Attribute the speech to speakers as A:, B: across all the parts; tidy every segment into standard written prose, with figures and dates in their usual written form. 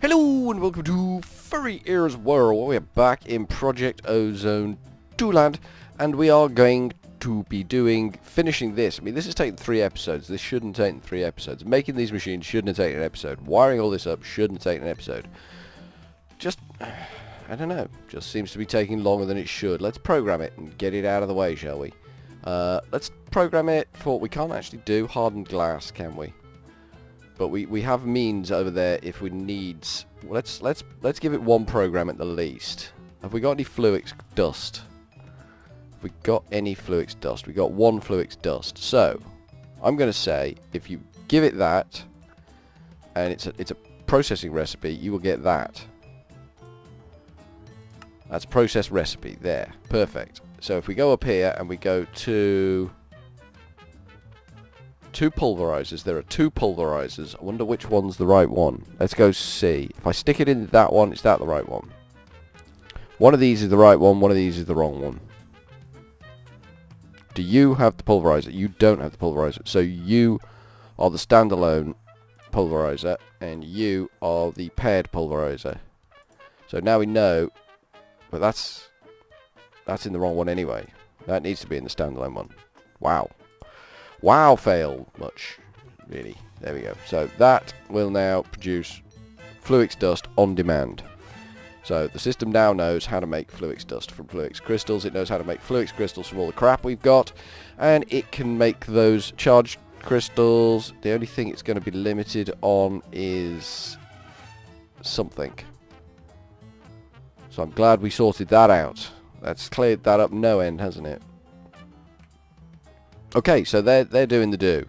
A: Hello and welcome to Furryearsworld. We're back in Project Ozone 2 land, and we are going to be finishing this. I mean, this has taken 3 episodes. This shouldn't take 3 episodes. Making these machines shouldn't have taken an episode. Wiring all this up shouldn't have taken an episode. I don't know. Just seems to be taking longer than it should. Let's program it and get it out of the way, shall we? Let's program it for... We can't actually do hardened glass, can we? But we have means over there if we need. Let's give it one program at the least. Have we got any Fluix dust? Have we got any Fluix dust? We got 1 Fluix dust. So I'm going to say if you give it that, and it's a processing recipe, you will get that. That's process recipe there. Perfect. So if we go up here and we go to 2 pulverizers. There are 2 pulverizers. I wonder which one's the right one. Let's go see. If I stick it in that one, is that the right one? One of these is the right one, one of these is the wrong one. Do you have the pulverizer? You don't have the pulverizer. So you are the standalone pulverizer, and you are the paired pulverizer. So now we know, but that's in the wrong one anyway. That needs to be in the standalone one. Wow. Wow, failed much, really. There we go. So that will now produce Fluix dust on demand. So the system now knows how to make Fluix dust from Fluix crystals. It knows how to make Fluix crystals from all the crap we've got, and it can make those charged crystals. The only thing it's going to be limited on is something. So I'm glad we sorted that out. That's cleared that up no end, hasn't it? Okay, so they're doing the do.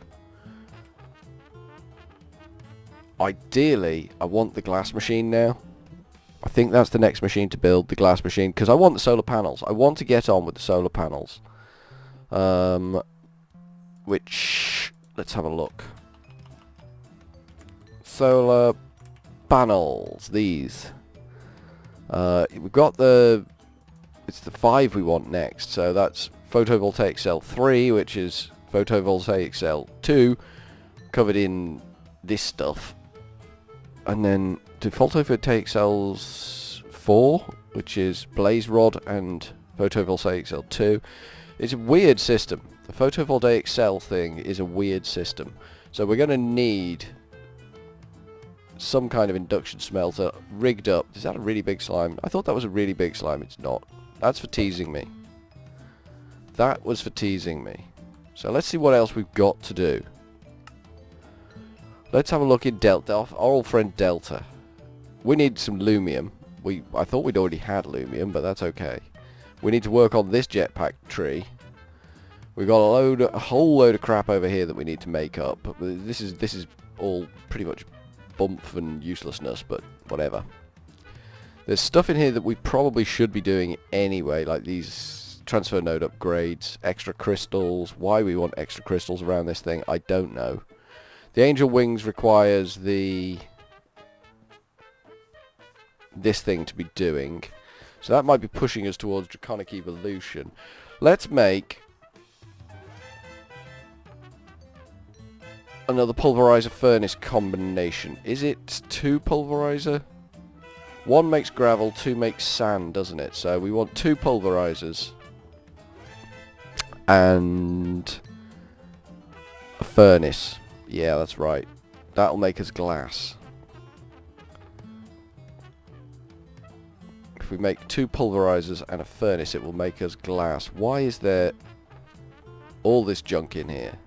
A: Ideally, I want the glass machine now. I think that's the next machine to build, the glass machine, because I want the solar panels. I want to get on with the solar panels. Which, let's have a look. Solar panels, these. We've got it's the 5 we want next, so that's photovoltaic cell 3, which is photovoltaic cell 2, covered in this stuff. And then to photovoltaic cells 4, which is blaze rod and photovoltaic cell 2. It's a weird system. The photovoltaic cell thing is a weird system. So we're going to need some kind of induction smelter rigged up. Is that a really big slime? I thought that was a really big slime. It's not. That's for teasing me. That was for teasing me. So let's see what else we've got to do. Let's have a look in Delta. Our old friend Delta. We need some lumium. I thought we'd already had lumium, but that's okay. We need to work on this jetpack tree. We've got a whole load of crap over here that we need to make up. This is all pretty much bump and uselessness, but whatever. There's stuff in here that we probably should be doing anyway, like these transfer node upgrades, extra crystals. Why we want extra crystals around this thing, I don't know. The angel wings requires this thing to be doing, so that might be pushing us towards draconic evolution. Let's make another pulverizer furnace combination. Is it 2 pulverizer? 1 makes gravel, 2 makes sand, doesn't it? So we want 2 pulverizers and a furnace. Yeah, that's right. That'll make us glass. If we make 2 pulverizers and a furnace, it will make us glass. Why is there all this junk in here?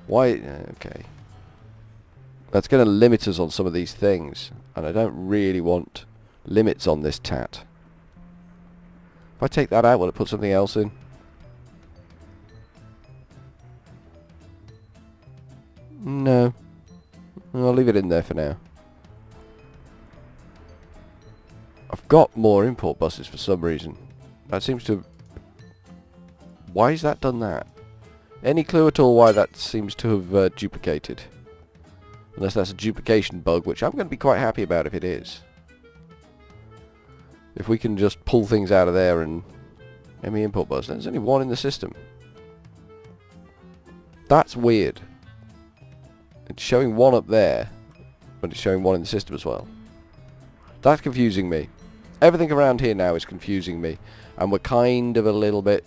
A: Why? Okay. That's going to limit us on some of these things, and I don't really want limits on this tat. If I take that out, will it put something else in? No. I'll leave it in there for now. I've got more import buses for some reason. That seems to... Why has that done that? Any clue at all why that seems to have duplicated? Unless that's a duplication bug, which I'm going to be quite happy about if it is. If we can just pull things out of there and... Any import bus. There's only 1 in the system. That's weird. It's showing 1 up there. but it's showing 1 in the system as well. That's confusing me. Everything around here now is confusing me, and we're kind of a little bit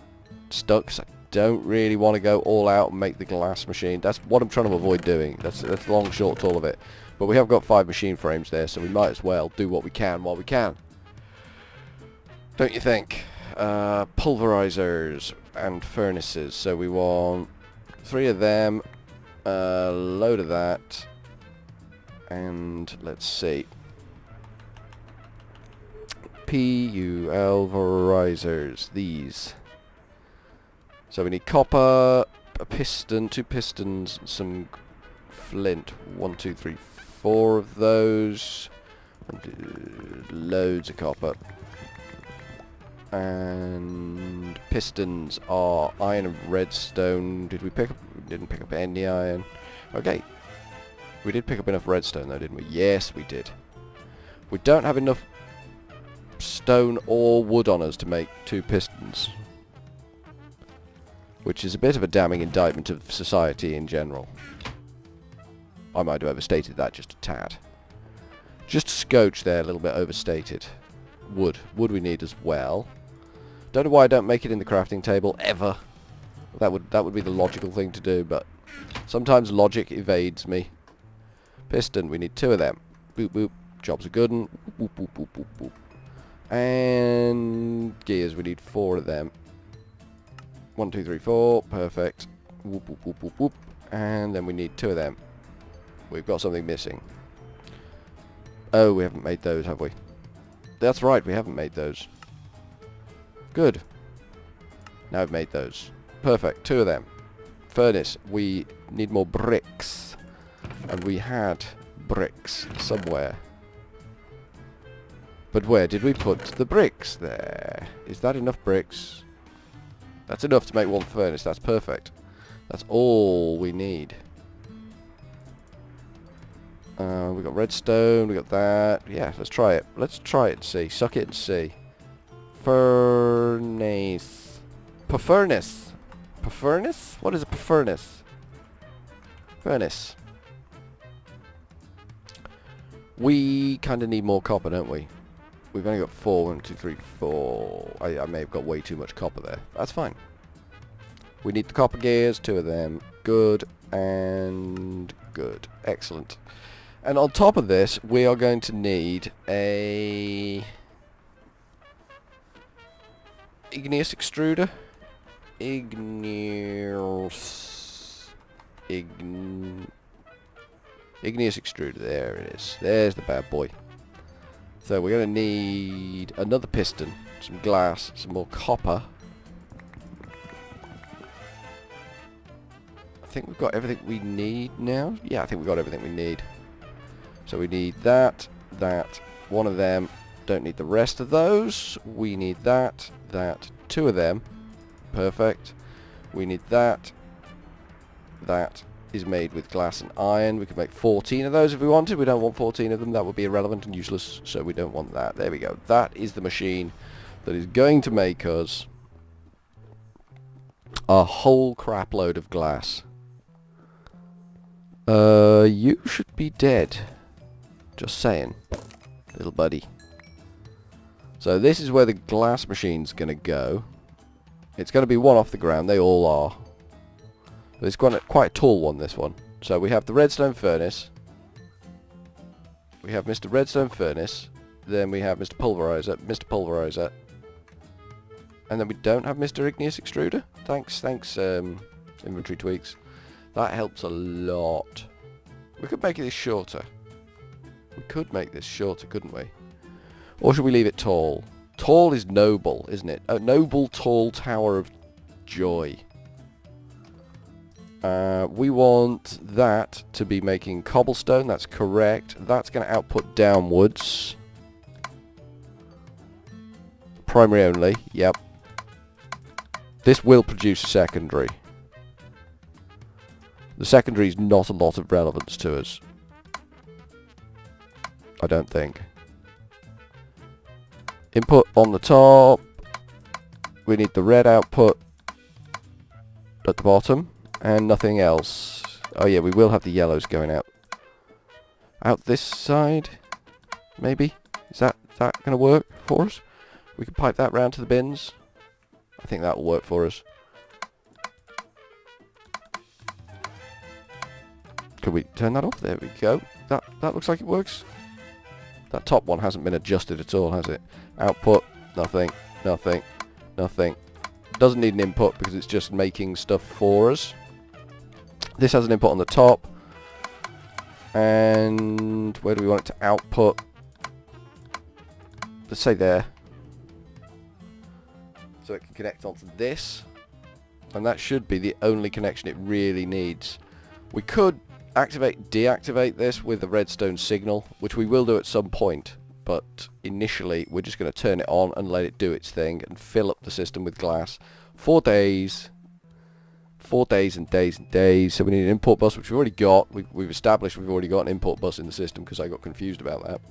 A: stuck. So I don't really want to go all out and make the glass machine. That's what I'm trying to avoid doing. That's the long, short, tall of it. But we have got 5 machine frames there, so we might as well do what we can while we can. Don't you think? Pulverizers and furnaces. So we want 3 of them, a load of that, and let's see. Pulverizers, these. So we need copper, a piston, 2 pistons, some flint. 1, 2, 3, 4 of those. Loads of copper. And pistons are iron and redstone. Did we pick up? We didn't pick up any iron. Okay. We did pick up enough redstone though, didn't we? Yes, we did. We don't have enough stone or wood on us to make 2 pistons, which is a bit of a damning indictment of society in general. I might have overstated that just a tad. Just a scotch there, a little bit overstated. Wood. Wood we need as well. Don't know why I don't make it in the crafting table, ever. That would be the logical thing to do, but sometimes logic evades me. Piston, we need 2 of them. Boop boop. Job's a good one. Boop boop boop boop boop. And gears, we need 4 of them. 1, 2, 3, 4. Perfect. Whoop, whoop, whoop, whoop, whoop. And then we need 2 of them. We've got something missing. Oh, we haven't made those, have we? That's right, we haven't made those. Good. Now I've made those. Perfect. 2 of them. Furnace. We need more bricks. And we had bricks somewhere. But where did we put the bricks? There. Is that enough bricks? That's enough to make 1 furnace. That's perfect. That's all we need. We got redstone. We got that. Yeah, let's try it. Let's try it and see. Suck it and see. Furnace. Furnace. Furnace? What is a furnace? Furnace. We kind of need more copper, don't we? We've only got 4. 1, 2, 3, 4. I may have got way too much copper there. That's fine. We need the copper gears. 2 of them. Good and good. Excellent. And on top of this, we are going to need a igneous extruder. Igneous extruder. There it is. There's the bad boy. So we're going to need another piston, some glass, some more copper. I think we've got everything we need now. Yeah, I think we've got everything we need. So we need that, 1 of them. Don't need the rest of those. We need that, 2 of them. Perfect. We need that. That is made with glass and iron. We could make 14 of those if we wanted. We don't want 14 of them. That would be irrelevant and useless, so we don't want that. There we go. That is the machine that is going to make us a whole crap load of glass. You should be dead. Just saying, little buddy. So this is where the glass machine's going to go. It's going to be 1 off the ground. They all are. But it's quite a tall one, this one. So we have the redstone furnace. We have Mr. Redstone Furnace. Then we have Mr. Pulverizer. Mr. Pulverizer. And then we don't have Mr. Igneous Extruder. Thanks, inventory tweaks. That helps a lot. We could make this shorter. We could make this shorter, couldn't we? Or should we leave it tall? Tall is noble, isn't it? A noble, tall tower of joy. We want that to be making cobblestone. That's correct. That's going to output downwards. Primary only. Yep. This will produce a secondary. The secondary is not a lot of relevance to us. I don't think. Input on the top. We need the red output at the bottom. And nothing else. Oh yeah, we will have the yellows going out. out this side, maybe? Is that going to work for us? We can pipe that round to the bins. I think that will work for us. Can we turn that off? There we go. That looks like it works. That top one hasn't been adjusted at all, has it? Output, nothing, nothing, nothing. Doesn't need an input because it's just making stuff for us. This has an input on the top. And where do we want it to output? Let's say there. So it can connect onto this. And that should be the only connection it really needs. We could activate, deactivate this with the redstone signal, which we will do at some point. But initially, we're just going to turn it on and let it do its thing and fill up the system with glass. 4 days. 4 days and days and days. So we need an import bus, which we've already got. We've established we've already got an import bus in the system because I got confused about that.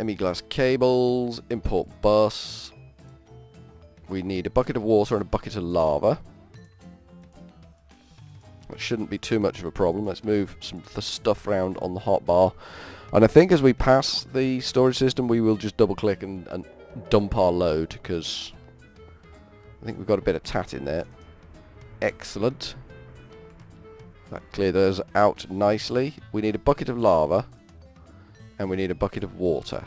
A: ME glass cables, import bus. We need a bucket of water and a bucket of lava. That shouldn't be too much of a problem. Let's move some of the stuff around on the hotbar. And I think as we pass the storage system, we will just double click and dump our load, because I think we've got a bit of tat in there. Excellent. That cleared those out nicely. We need a bucket of lava. And we need a bucket of water.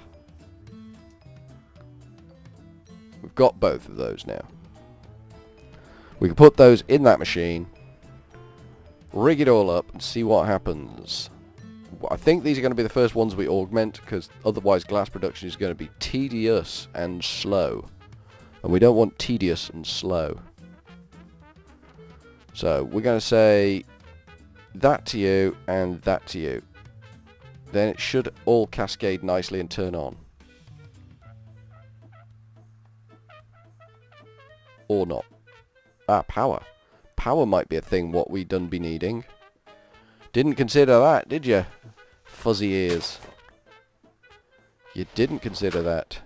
A: We've got both of those now. We can put those in that machine, rig it all up, and see what happens. I think these are going to be the first ones we augment, because otherwise glass production is going to be tedious and slow. And we don't want tedious and slow. So we're going to say that to you and that to you. Then it should all cascade nicely and turn on. Or not. Ah, power. Power might be a thing what we done be needing. Didn't consider that, did you? Fuzzy ears. You didn't consider that.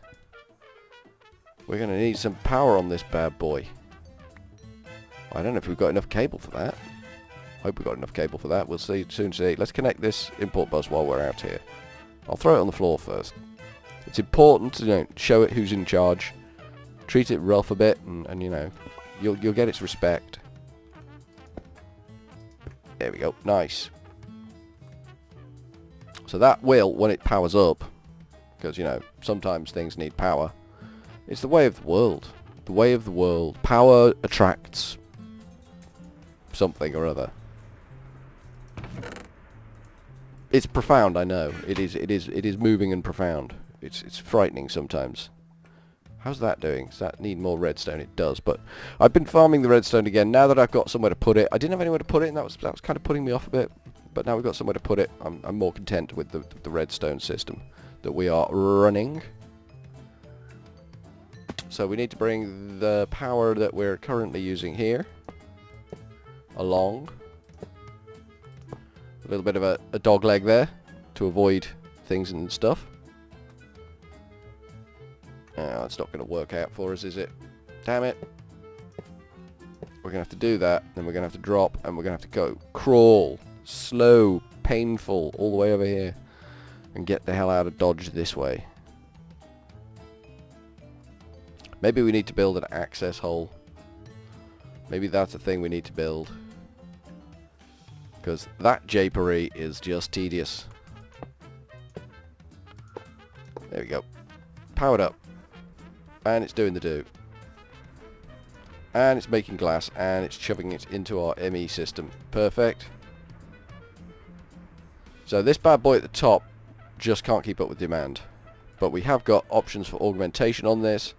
A: We're going to need some power on this bad boy. I don't know if we've got enough cable for that. Hope we've got enough cable for that. We'll see soon see. Let's connect this import bus while we're out here. I'll throw it on the floor first. It's important to show it who's in charge. Treat it rough a bit, and you know, you'll get its respect. There we go. Nice. So that will, when it powers up, because you know sometimes things need power. It's the way of the world. The way of the world. Power attracts something or other. It's profound, I know. It is moving and profound. It's frightening sometimes. How's that doing? Does that need more redstone? It does, but I've been farming the redstone again now that I've got somewhere to put it. I didn't have anywhere to put it, and that was kind of putting me off a bit. But now we've got somewhere to put it. I'm more content with the redstone system that we are running. So we need to bring the power that we're currently using here along. A little bit of a dog leg there to avoid things and stuff. Oh, it's not going to work out for us, is it? Damn it. We're going to have to do that, then we're going to have to drop, and we're going to have to go crawl, slow, painful, all the way over here, and get the hell out of Dodge this way. Maybe we need to build an access hole. Maybe that's a thing we need to build. Because that japery is just tedious. There we go. Powered up. And it's doing the do. And it's making glass, and it's shoving it into our ME system. Perfect. So this bad boy at the top just can't keep up with demand. But we have got options for augmentation on this,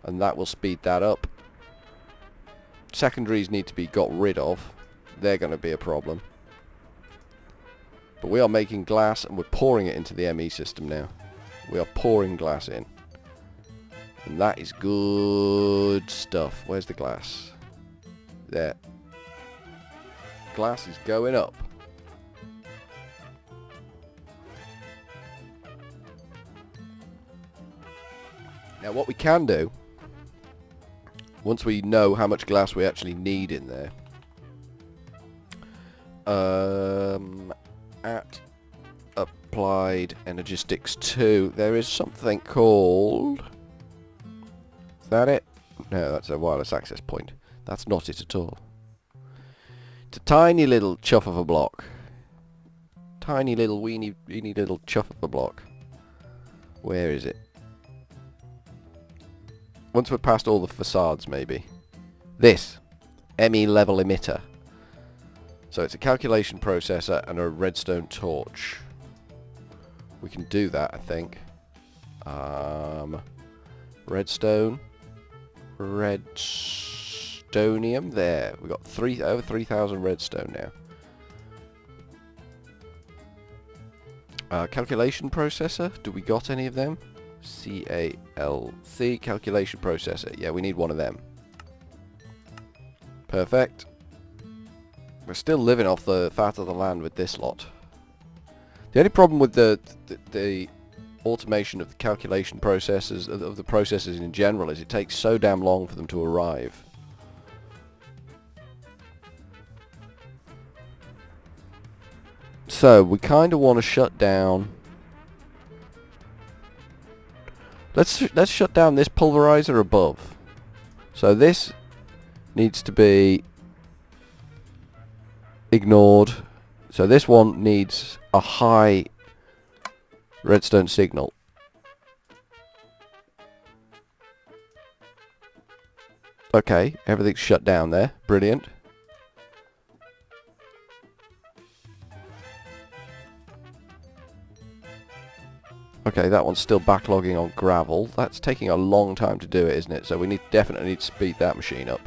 A: and that will speed that up. Secondaries need to be got rid of. They're going to be a problem. But we are making glass, and we're pouring it into the ME system now. We are pouring glass in. And that is good stuff. Where's the glass? There. Glass is going up. Now what we can do, once we know how much glass we actually need in there, applied energistics 2. There is something called... Is that it? No, that's a wireless access point. That's not it at all. It's a tiny little chuff of a block. Tiny little weeny little chuff of a block. Where is it? Once we're past all the facades, maybe. This. ME level emitter. So it's a calculation processor and a redstone torch. We can do that, I think. Redstone. Redstonium. There. We've got over 3,000 redstone now. Calculation processor. Do we got any of them? CALC. Calculation processor. Yeah, we need one of them. Perfect. We're still living off the fat of the land with this lot. The only problem with the automation of the calculation processes, of the processes in general, is it takes so damn long for them to arrive. So, we kind of want to shut down... Let's shut down this pulverizer above. So this needs to be ignored. So this one needs a high redstone signal. Okay, everything's shut down there. Brilliant. Okay, that one's still backlogging on gravel. That's taking a long time to do it, isn't it? So we definitely need to speed that machine up.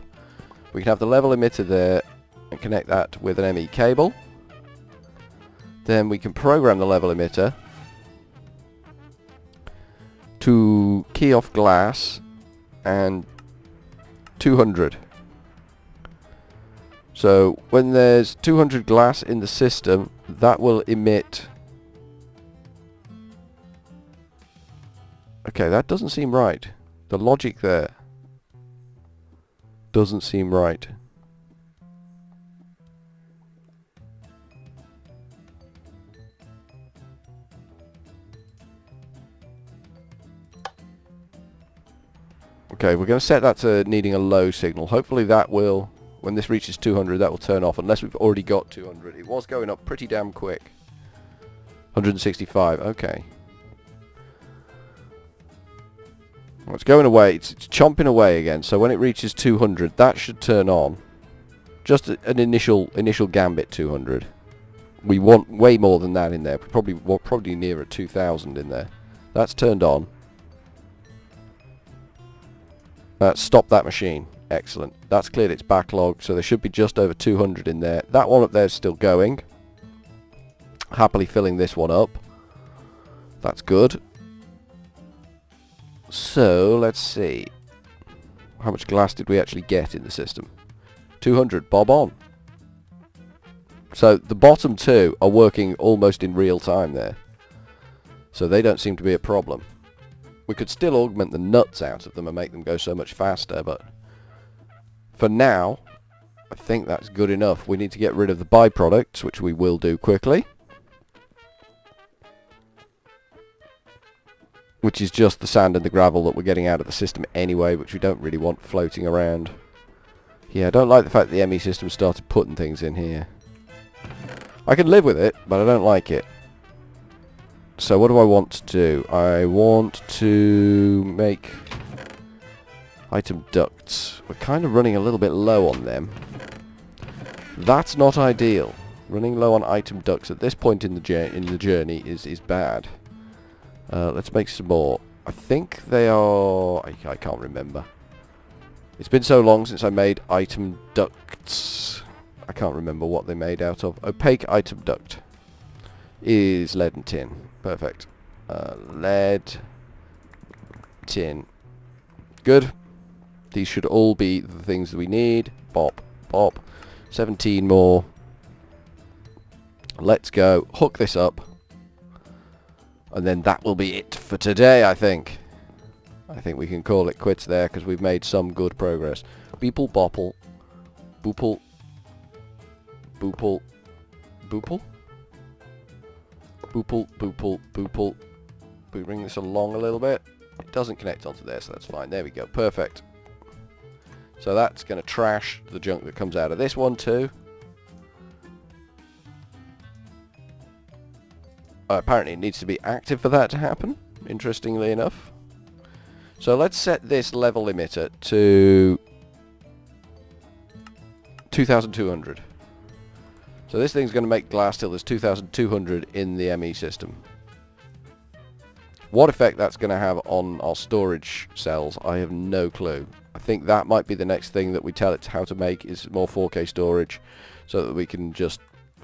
A: We can have the level emitter there and connect that with an ME cable. Then we can program the level emitter to key off glass and 200. So when there's 200 glass in the system, that will emit... Okay, that doesn't seem right. The logic there doesn't seem right. Okay, we're going to set that to needing a low signal. Hopefully that will, when this reaches 200, that will turn off, unless we've already got 200. It was going up pretty damn quick. 165, okay. Well, it's going away. It's chomping away again. So when it reaches 200, that should turn on. Just an initial gambit 200. We want way more than that in there. Probably nearer 2,000 in there. That's turned on. Stop that machine. Excellent. That's cleared its backlog, so there should be just over 200 in there. That one up there is still going. Happily filling this one up. That's good. So, let's see. How much glass did we actually get in the system? 200. Bob on. So, the bottom two are working almost in real time there. So, they don't seem to be a problem. We could still augment the nuts out of them and make them go so much faster, but for now, I think that's good enough. We need to get rid of the byproducts, which we will do quickly. Which is just the sand and the gravel that we're getting out of the system anyway, which we don't really want floating around. Yeah, I don't like the fact that the ME system started putting things in here. I can live with it, but I don't like it. So what do I want to do? I want to make item ducts. We're kind of running a little bit low on them. That's not ideal. Running low on item ducts at this point in the journey is bad. Let's make some more. I think they are... I can't remember. It's been so long since I made item ducts. I can't remember what they made out of. Opaque item duct is lead and tin. Perfect. Lead, tin. Good. These should all be the things that we need. Bop, bop. 17 more. Let's go. Hook this up. And then that will be it for today, I think. I think we can call it quits there, because we've made some good progress. Beeple bopple. Boople. Boople. Boople? Boople, boople, boople. We bring this along a little bit. It doesn't connect onto there, so that's fine. There we go. Perfect. So that's going to trash the junk that comes out of this one too. Apparently it needs to be active for that to happen, interestingly enough. So let's set this level limiter to 2,200. So this thing's going to make glass till there's 2,200 in the ME system. What effect that's going to have on our storage cells, I have no clue. I think that might be the next thing that we tell it how to make, is more 4K storage, so that we can just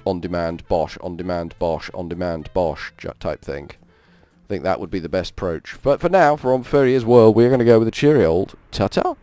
A: on-demand bosh, on-demand bosh, on-demand bosh type thing. I think that would be the best approach. But for now, from Furryearsworld, we're going to go with a cheery old ta-ta.